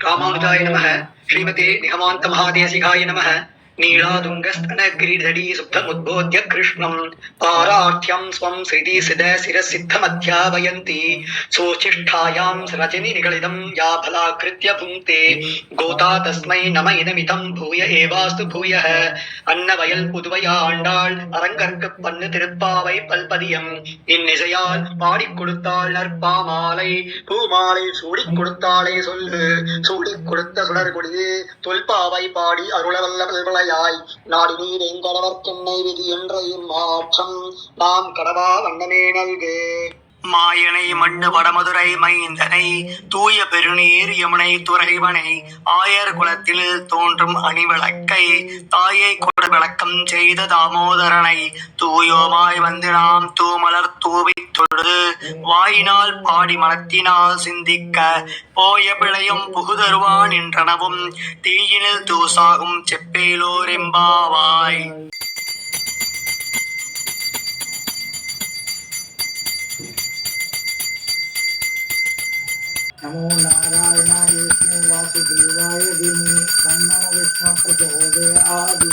रामानुजाय नमः। श्रीमते निगमान्त महादेशिकाय नमः। नीलादुङ्गस्तनगिरिधरी सुप्तमुद्बोध्य कृष्णं पारार्थ्यं स्वं शिरसिद्धमध्यापयन्ति सोचिष्ठायां रजनी निगलितं या फलाकृत्य भुङ्क्ते गोता तस्मै नम इदमितं भूय एवास्तु भूयः अन्नवयल पुதுவையா ஆண்டாள் அரங்கற்கு பண்ணு திருப்பாவை பல்பதியம் இன்னிசையால் பாடிக் கொடுத்தாள் நற்பாமாலை பூமாலை சூடிக் கொடுத்தாளே சொல்லு சூடிக் கொடுத்த சுடர்கொடியே தொல்பாவை பாடி அருளவல்ல பல்வளையாய் நாடி நீர் எங்கடவர்க்கென்னை விதி என்ற இம்மாற்றம் நாம் கடவா வண்ணமே நல்கு மாயனை மண்ணு வடமதுரை மைந்தனை தூய பெருநீர் யமுனை துறைவனை ஆயர் குலத்தில் தோன்றும் அணிவிளக்கை தாயை கொட விளக்கம் செய்த தாமோதரனை தூயோமாய் வந்து நாம் தூமலர் தூவி தொழுது வாயினால் பாடி மனத்தினால் சிந்திக்க போய பிழையும் புகுதருவான் என்றனவும் தீயினில் தூசாகும் செப்பேலோர் எம்பாவாய். नमो नारायणाय विष्णु वासुदेवाय धीमहि तन्नो विष्णु प्रचोदयात्।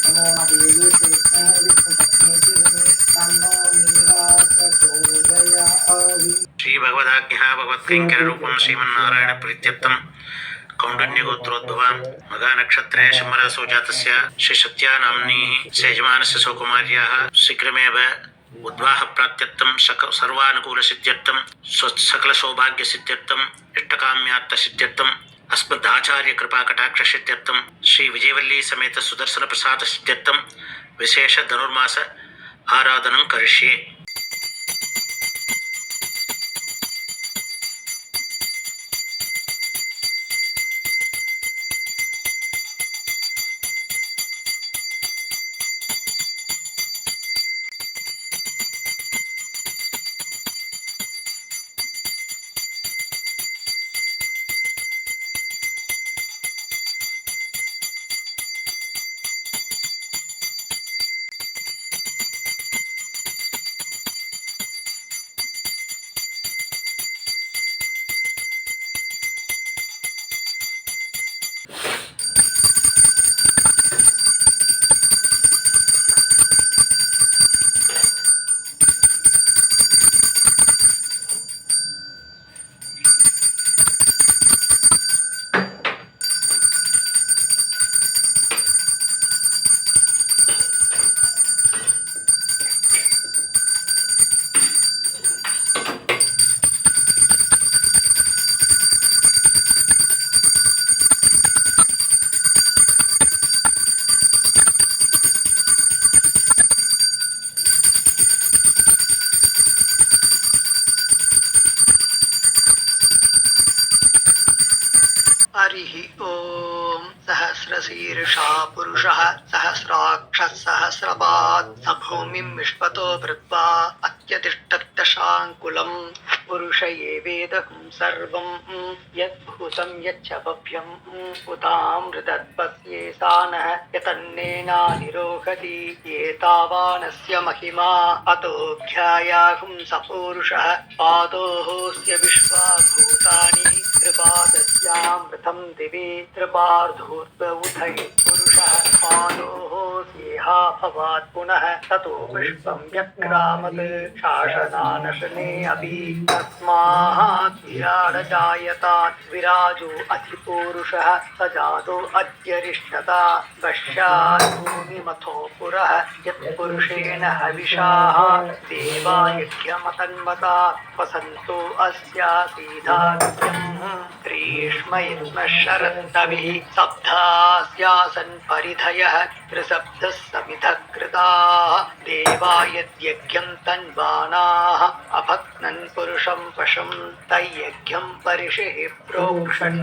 नमो देवी कृष्णे विष्णुपत्नी धीमहि तन्नो मीरा प्रचोदयात्। श्री भगवदाज्ञा भगवत्कैंकर रूपं श्रीमन्नारायण प्रीत्यर्थं कौंडिन्यगोत्रोद्भवां मघा नक्षत्रे सिंहरासौ जातस्य श्री सत्या नाम्नी यजमानस्य सौकुमार्याः शीघ्रमेव उद्वाह प्राप्त्यर्थं सर्वानुकूल सिद्ध्यर्थं सकल सौभाग्य सिद्ध्यर्थं इष्टकाम्यार्थ सिद्ध्यर्थं अस्मदाचार्य कृपा कटाक्ष सिद्ध्यर्थं श्री विजयवल्ली समेत सुदर्शन प्रसाद सिद्ध्यर्थं विशेष धनुर्मास आराधनं करिष्ये. हरिः ओम सहस्रशीर्षा पुरुषः सहस्राक्षः सहस्रपात् स भूमिं विश्वतो भृत्वा अत्यतिष्ठत्तशाङ्कुलं पुरुष एवेदं सर्वं यद्भूतं यच्च भव्यं उदामृतत्पस्येषानः यतन्नेनानिरोहति एतावानस्य महिमा अतोऽध्यायाहुं स पुरुषः पादोऽस्य विश्वाभूतानि कृपादस्यामृतं दिवि कृपार्धूर्ध्वउथै पुरुषः पादोः स्येहा भवात् पुनः ततो पुष्पं व्यक्रामत् शासनानशने अपि तस्मात् विराडजायतात् विराजो अधिपुरुषः स जातो अद्यरिष्ठता पश्चात् भूमिमथो पुरः यत्पुरुषेण हविषाः देवा यज्ञमतन्मता वसन्तो अस्यासीधात्यम् ग्रीष्म शरन्तभिः सप्तास्यासन् परिधयः त्रिसप्तः समिधः कृताः देवायद्यज्ञं तन्वानाः अभक्नन् पुरुषं पशुं तय्यज्ञं परिषिः प्रोक्षन्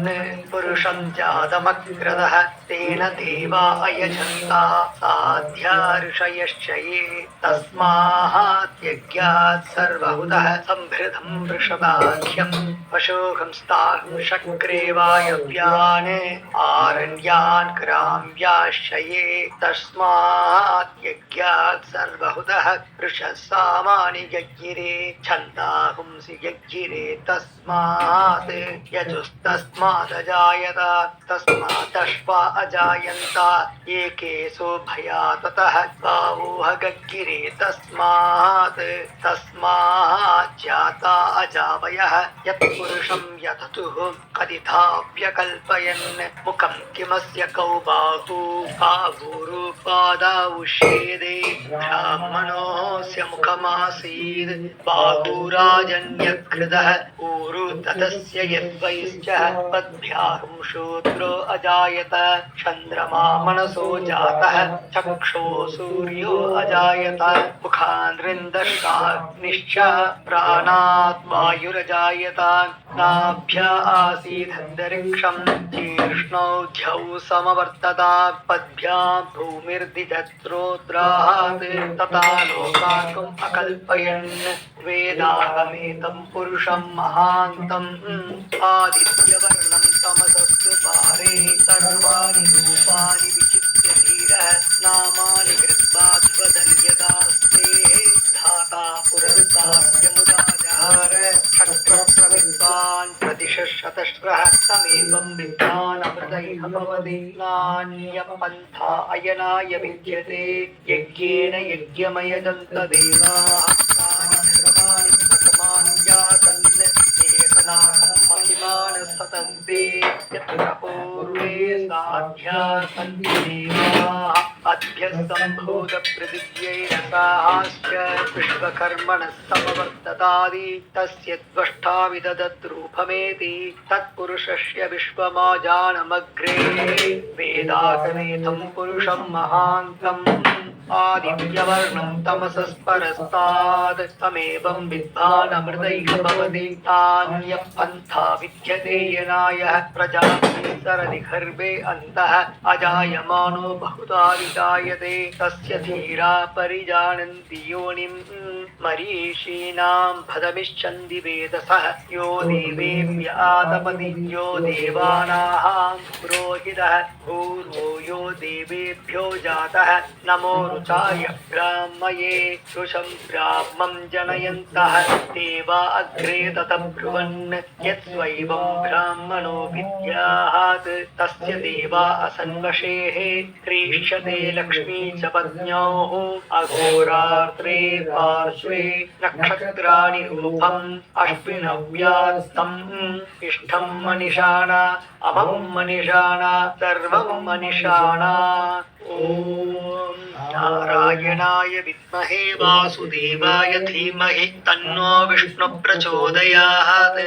पुरुषं जातमग्रदः तेन देवा अयजन्ता साध्या ऋषयश्च ये तस्मात् यज्ञात् सर्वहुतः संभृतं वृषभाख्यं पशुहंस्तां शक्रे वायव्यान् आरण्यान् ग्राम्याश्च ये तस्मात् यज्ञात् सर्वहुतः वृषसामानि यज्ञिरे छन्दाहुंसि यज्ञिरे तस्मात् यजुस्तस्मादजायत तस्मादश्वा अजायन्त एकेषु भया ततः बाहुः गज्ञिरे तस्मात् जाता अजावयः यत्पुरुषं यततुः कदिथाप्यकल्पयन् मुखं किमस्य कौ बाहुरूपादावुष्येदे ब्राह्मणोऽस्य मुखमासीत् बाहुराजन्यकृतः ऊरु ततस्य यद्वैश्च पद्भ्याहुं शूद्रो अजायत चन्द्रमा मनसो जातः चक्षो सूर्यो अजायत मुखान्द्रिन्दशाग्निश्च प्राणात् वायुरजायत नाभ्या आसीदन्तरिक्षं शीर्ष्णौध्यौ समवर्तता पद्भ्यां भूमिर्दिजत्रोद्राहात् तथा लोकाकम् अकल्पयन् वेदागमेतं पुरुषं महान्तम् आदित्यवर्णं तमसस्तु पारे सर्वाणि रूपाणि विचित्य धीरः नामानि कृत्वाद्वदन् यदास्ते धाता पुरस्ताद्यमुदाजहार शक्रप्रविद्वान् प्रतिशतश्रः तमेवं विद्वान् अमृतैः भवति नान्यपन्था अयनाय विद्यते यज्ञेन यज्ञमयजन्त देवाः सतन्ते यत्र पूर्वे साध्या सन्ति देवाः अभ्यः सम्भूतपृथिव्यै रसाश्च विश्वकर्मणः समवर्ततादि तस्य त्वष्टा विदधद्रूपमेति तत्पुरुषस्य विश्वमाजानमग्रे वेदागमेतं पुरुषं महान्तम् आदित्यवर्णं तमसस्परस्तात् तमेवं विद्वान् अमृतैः भवति नान्यपन्था विद्यते यनायः प्रजापतिः सरति गर्भे अन्तः अजायमानो बहुधा विजायते तस्य धीरा परिजानन्ति योनिं मरीषीणां भदमिच्छन्ति वेदसः यो देवेभ्य आतपति यो देवानां पुरोहितः पूर्वो यो देवेभ्यो जातः नमो रुचाय ब्राह्मये ऋषं ब्राह्मं जनयन्तः देवा अग्रे ततब्रुवन् यत्स्वैवं ब्राह्मणो विद्यात् तस्य देवा असन्वशेः क्रीष्यते लक्ष्मी च पत्न्योः अघोरात्रे पार्श्वे नक्षत्राणि रूपम् अश्विनव्यास्तम् इष्टं मनिषाणा अमं मनिषाणा सर्वं मनिषाणा ॐ नारायणाय विद्महे वासुदेवाय धीमहि तन्नो विष्णु प्रचोदयात्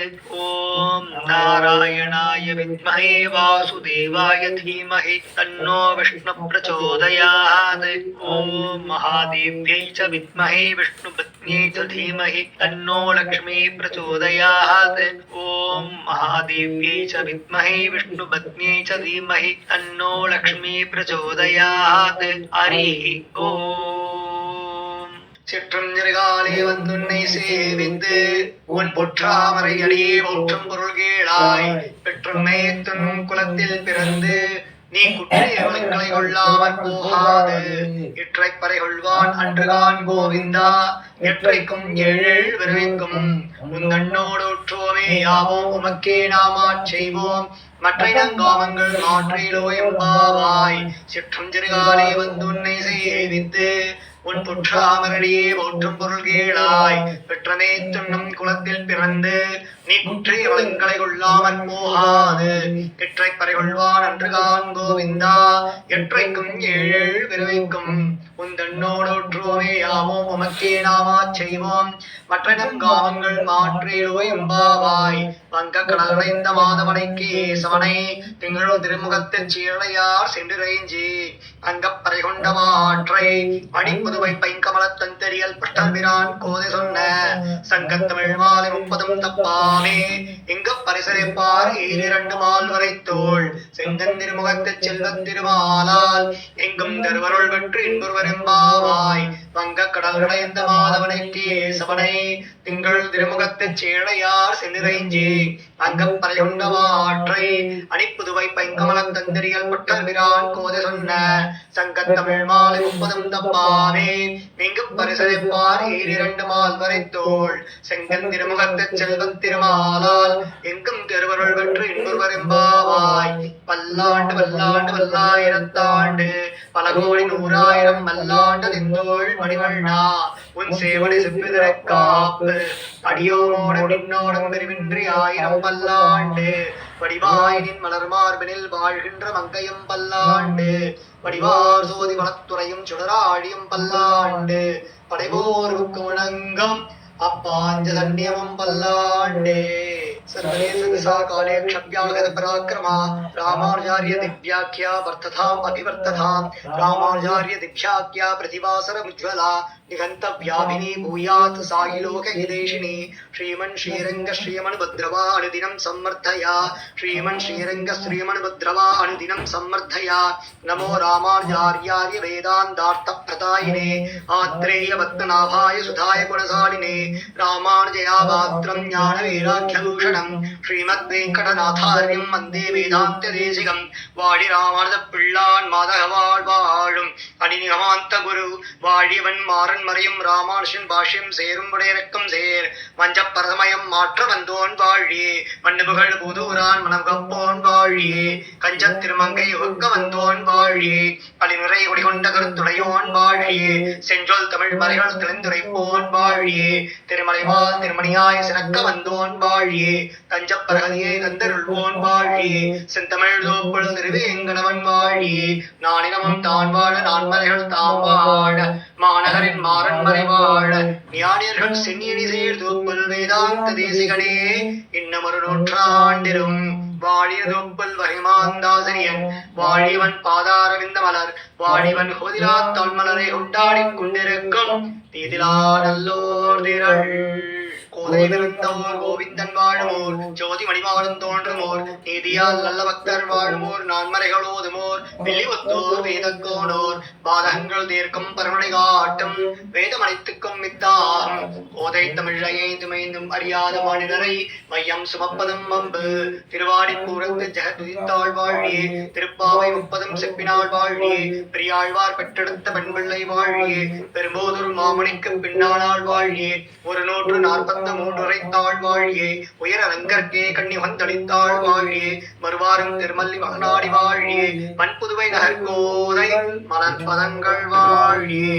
ॐ नारायणाय विद्महे वासुदेवाय धीमहि तन्नो विष्णु प्रचोदयात् ॐ महादेव्यै च विद्महे विष्णुपत्न्यै च धीमहि तन्नो लक्ष्मी प्रचोदयात् ॐ महादेव्यै च विद्महे विष्णुपत्न्यै च धीमहि तन्नो लक्ष्मी प्रचोदयात् हरिः ஓம். சிற்றஞ்சிறுகாலே வந்துன்னை சேவித்து உன் பொற்றாமரையடி போற்றும் பொருள் கேளாய் பெற்றுமை துன் குலத்தில் பிறந்து நீ குற்றியவளங்களை கொள்ளாமற் போகாது இற்றைப் பறை கொள்வான் அன்றுகான் கோவிந்தா எற்றைக்கும் ஏழ் விரைக்கும் உந்தன்னோடு உற்றோமே யாவோம் உமக்கே நாமாச் செய்வோம் மற்றை நங்காமங்கள் மாற்றிலோ எம்பாவாய் சிற்றஞ்சிறுகாலே வந்துன்னை சேவித்து உன் புற்றாமரடியே போற்றும் பொருள் கேளாய் பெற்றமே துண்ணும் குலத்தில் பிறந்து நீ குற்றிய வளங்களை கொள்ளாமற் போகாது எற்றைப் பறை கொள்வான் அன்றுகான் கோவிந்தா எற்றைக்கும் ஏழ் விரைக்கும் உந்தன்னோடொற்றுவோமே யாவோம் உமக்கே நாமாச் செய்வோம் மற்றனம் காமங்கள் மாற்றேழுவையும்பாவாய் வங்க கடலைந்த மாதவனைக்கு சவனை திங்களும் திருமுகத்தில் சீழையார் சென்றிறைஞ்சி அங்கப்பறை கொண்ட மாற்றை அடிப்புதுவை பைங்கமலத் தந்தெறியல் பட்டல்பிரான் கோதை சொன்ன சங்கத்தமிழ் மாலை 30 தப்பாமே எங்க பரிசரைப்பார் 2 மால் வரை தோள் செங்கன் திருமுகத்தில் செல்வத் திருமாலால் எங்கும் தருவருள் வெற்று இன்புருவரெம்பாவாய் வங்க கடல் கடைந்த மாதவனைக்கு சவனை திங்கள் திருமுகத்தில் சீழையார் சென்னிறைஞ்சி அங்கப்பறை கொண்ட மாற்றை அணிப்புதுவை பைங்கமலத் தந்தெறியல் பட்டல்பிரான் கோதை சொன்ன சங்கத்தமிழ் மாலை 30 தப்பாமே எங்கு பரிசரைப்பார் 2 மால் வரை தோள் செங்கன் திருமுகத்தில் செல்வத் திருமாலால் எங்கும் திருவருள் வெற்று இன்புருவரெம்பாவாய் பல்லாண்டு பல்லாண்டு பல்லாயிரத்தாண்டு பல கோடி 100,000 மல்லாண்டு நின்றோள் மணிவண்ணா உன் சேவடி செப்பிதரை காப்பு அடியோமோட மின்னோடம் பெருமின்றி 1000 பல்லாண்டு வடிவாயினின் மலர் மார்பினில் வாழ்கின்ற மங்கையும் பல்லாண்டு வடிவார் சோதி வளத்துறையும் சுடராழியும் பல்லாண்டு படைவோர்வுக்கு வணங்கம் அப்பாஞ்ச சன்னியமும் பல்லாண்டே सर्वदेश दिशा काले क्षव्यागत पराक्रमा रामाचार्य दिव्याख्या वर्तथाम अभिवर्तथाम रामाचार्य दिव्याख्या प्रतिवासर उज्ज्वला निगंतव्याभिनी भूयात् साहिलोक हिदेशिनी श्रीमन् श्रीरंग श्रीमण भद्रवा अनुदिनं सम्वर्धया श्रीमन् श्रीरंग श्रीमण भद्रवा अनुदिनं सम्वर्धया नमो रामाचार्याय वेदान्तार्थ प्रदायिने आत्रेय पद्मनाभाय सुधाय गुणशालिने रामानुजया पात्रं ज्ञान वैराग्यभूषणं श्रीमद्वेंकटनाथार्यं वन्दे वेदान्तदेशिकं वाळि रामानुज पिळ्ळान् माधवाळ் வாழும் அடிநிகமாந்த குரு வாழியவன் மாறன் மறையும் ராமானுஷன் பாஷ்யம் சேரும் உடையரக்கம் சேர் மஞ்சப் பரதமயம் மாற்ற வந்தோன் வாழியே மண்ணுபுகள் புதூரான் மனம் கப்போன் வாழியே கஞ்சத் திருமங்கை உக்க வந்தோன் வாழியே பழிநிறை குடிகொண்ட கருத்துடையோன் வாழியே செஞ்சொல் தமிழ் மறைகள் தெளிந்துரைப்போன் வாழியே திருமலைவால் திருமணியாய் சிறக்க வந்தோன் வாழியே தஞ்சப்பரகதியை தந்தருள்வோன் வாழியே செந்தமிழ் தோப்புள் திருவேங்கடவன் வாழியே நானினமும் தான் வாழ நான்மறைகள் தாம் வாழ மாநகரின் மாறன் மறைவாழ ஞானியர்கள் சென்னியணி சேர்தூப்புல் வேதாந்த தேசிகனே இன்னமொரு நூற்றாண்டிலும் வாழிய தூப்புல் வகைமாந்தாசிரியன் வாழிவன் பாதாரவிந்த மலர் வாழிவன் கோதிலாத்தாள் மலரை கொண்டாடிக் கொண்டிருக்கும் தீதிலா நல்லோர் திரள் கோதைவிருந்தோர் கோவிந்தன் வாழுமோர் ஜோதி மணிமாடன் தோன்றுமோர் நீதியால் நல்ல பக்தர் வாழுமோர் நான்மறைகளோதுமோர் வெள்ளிவத்தோர் வேதக்கோனோர் பாதகங்கள் தீர்க்கும் பரமனை காட்டும் வேதமனைத்துக்கும் மித்தாகும் கோதை தமிழைந்துமைந்தும் அறியாத மாநிலரை மையம் சுமப்பதும் வம்பு திருவாடிப்பூரத்து ஜெகதுதித்தாள் வாழியே திருப்பாவை 30 செப்பினாள் வாழியே பெரியாழ்வார் பெற்றெடுத்த பெண்பிள்ளை வாழியே பெரும்போதூர் மாமணிக்கு பின்னாளாள் வாழியே 143 உரைத்தாள் வாழியே உயர ரங்கற்கே கண்ணி வந்தளித்தாள் வாழியே மறுவாரும் திருமல்லி மகனாடி வாழியே மண்புதுவை நகர்கோதை மலர்பதங்கள் வாழியே.